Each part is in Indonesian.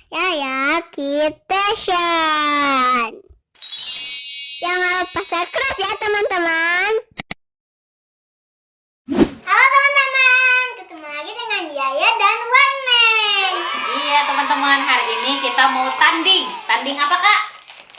Ya, kita Shan. Jangan lupa subscribe ya teman-teman. Halo teman-teman, ketemu lagi dengan Yaya dan Warneng. Iya teman-teman, hari ini kita mau tanding. Tanding apa kak?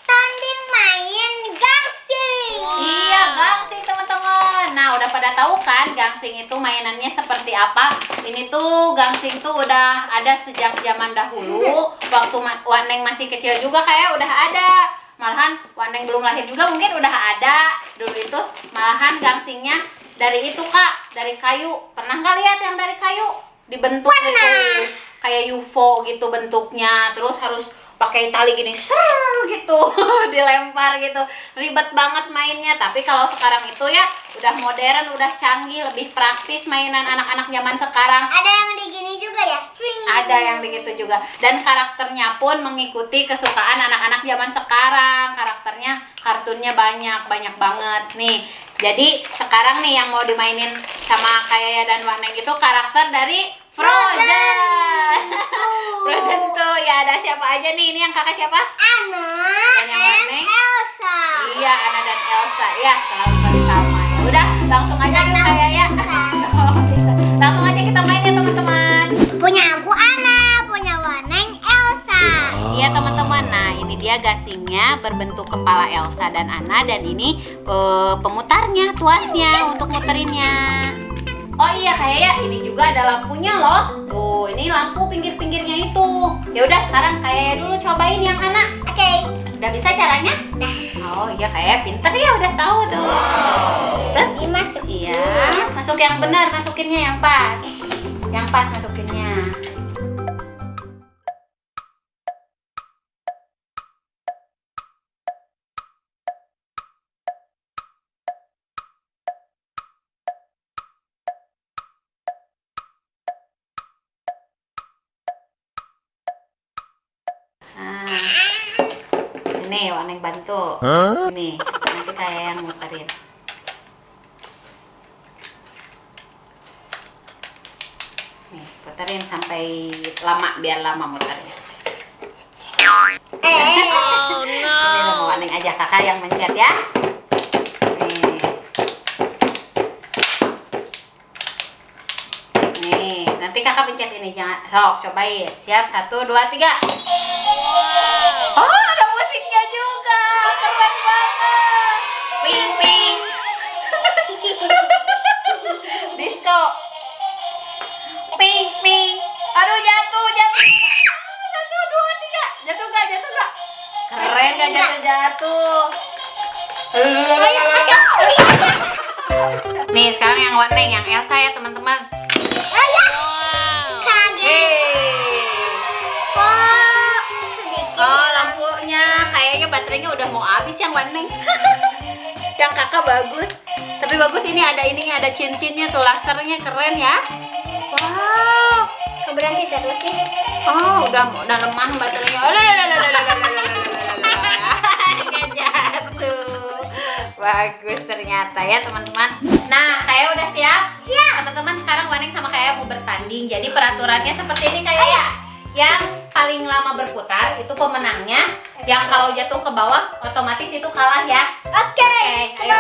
Tanding main gangsing. Iya gangsing teman-teman. Nah udah pada tahu kan gangsing itu mainannya seperti apa? Ini tuh gangsing tuh udah ada sejak zaman dahulu. Waktu Waneng masih kecil juga kayak udah ada. Malahan Waneng belum lahir juga mungkin udah ada. Dulu itu malahan gangsingnya dari itu kak, dari kayu. Pernah nggak lihat yang dari kayu? Dibentuk gitu, kayak UFO gitu bentuknya. Terus harus pakai tali gini, ser gitu, dilempar gitu. Ribet banget mainnya. Tapi kalau sekarang itu ya udah modern, udah canggih, lebih praktis mainan anak-anak zaman sekarang. Ada yang di gini juga ya? Swing. Ada yang begitu juga. Dan karakternya pun mengikuti kesukaan anak-anak zaman sekarang. Karakternya, kartunnya banyak banget nih. Jadi sekarang nih yang mau dimainin sama Kayaya dan Waneng itu karakter dari Frozen. Frozen tuh ya ada siapa aja nih? Ini yang kakak siapa? Anna Dan yang Waneng? Elsa. Iya, Anna dan Elsa ya selalu bersama. Ya udah, langsung aja yuk Kayaya. Oh, bisa. Langsung aja kita main ya teman-teman. Punya aku Anna, punya Waneng Elsa. Iya teman-teman, nah ini dia gasingnya berbentuk kepala Elsa dan Anna. Dan ini pemutarnya, tuasnya untuk muterinnya. Oh iya Kayaya, ini juga ada lampunya loh. Tuh, ini lampu pinggir-pinggirnya itu. Ya udah sekarang Kayaya dulu cobain yang Anna. Oke. Udah bisa caranya? Udah. Oh iya Kayaya pinter ya, udah tahu tuh. Ini masuk. Iya, masuk yang benar, masukinnya yang pas. Yang pas masukinnya. Nah, sini Waneng bantu. Nih, nanti kayak yang muterin. Nih, puterin sampai lama, biar lama muternya. Oh Ini sama Waneng aja, kakak yang mencet ya. Nih. Nih, nanti kakak pencet ini, jangan sok cobain. Siap, 1, 2, 3. Oh, ada musiknya juga. Keren banget. Ping ping. Disco. Ping ping. Aduh, jatuh. 1, 2, 3. Jatuh gak? Keren gak jatuh? Nih, sekarang yang Waneng, yang Elsa ya teman-teman. Oh, lampunya kayaknya baterainya udah mau habis yang Waneng. Yang kakak bagus. Tapi bagus ini ada ininya, ada cincin-cinnya tuh, lasernya keren ya. Wow. Berhenti terus sih. Oh, udah lemah baterainya. Nggak jatuh. Bagus ternyata ya teman-teman. Nah, kayak udah siap? Siap. Teman-teman, sekarang Waneng sama kayak mau bertanding. Jadi peraturannya seperti ini kayak ya. Yang paling lama berputar itu pemenangnya. Yang kalau jatuh ke bawah otomatis itu kalah ya. Oke. Ayo.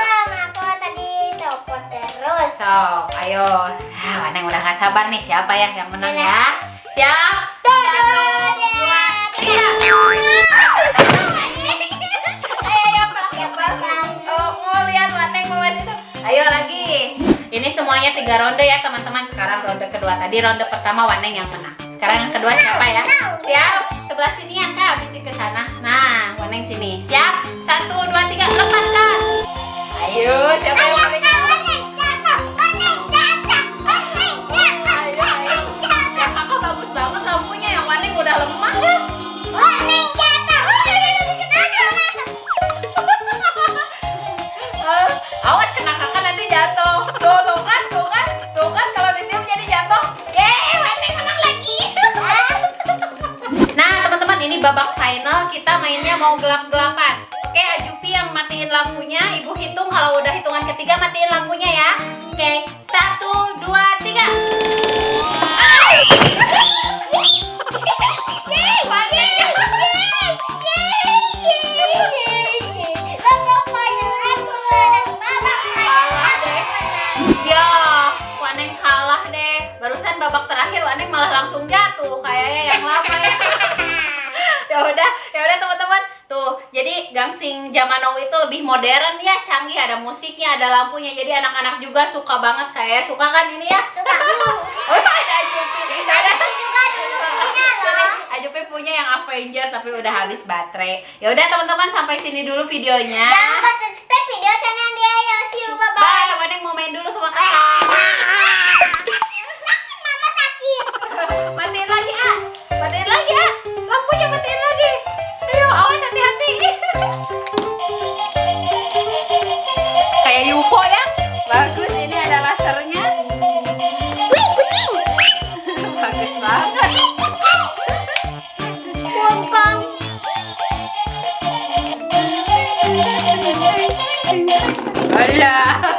Aku tadi copot terus. So, ayo. Nah, Waneng udah gak sabar nih, siapa ya yang menang ya? Siap? 1, 2, 3. Ayo, pelan-pelan. Oh, mau lihat Waneng mau itu. Ayo lagi. Ini semuanya 3 ronde ya teman-teman. Sekarang ronde kedua. Tadi ronde pertama Waneng yang menang. Sekarang yang kedua siapa ya? Siap? Sebelah sini ya kak, habis ke sana. Nah, Waneng sini. Siap? 1, 2, 3, lepaskan. Ayo, siapa yang paling yang kakak bagus banget lampunya, yang Waneng udah lemah ya. Awas kena kakak nanti jatuh. Tuh kan kalau ditiup jadi jatuh. Yeay, Waneng menang lagi. Nah teman-teman, ini babak final, kita mainnya mau gelap-gelapan. Oke, Ajupi yang matiin lampunya, ibu hitung, kalau udah hitungan ketiga matiin lampunya ya. Oke, 1, 2, 3. Ya udah teman-teman. Tuh, jadi gangsing zaman now itu lebih modern ya, canggih, ada musiknya, ada lampunya. Jadi anak-anak juga suka banget, kayak suka kan ini ya? Suka. Oh, ada Ajupi. Ada Juga dulu punya loh. Ajupi punya yang Avenger tapi udah habis baterai. Ya udah teman-teman, sampai sini dulu videonya. Jangan lupa subscribe video channel dia ya. See you, bye bye. Bye, Wadeng mau main dulu sama kakak. Sakit, mama sakit. Matiin lagi, ah. Matiin lagi, ah. Lampunya matiin lagi. Ayo, awas hati-hati. Kayak UFO ya. Bagus, ini ada lasernya. Wih, kucing. Bagus banget. Bongkong. Alah.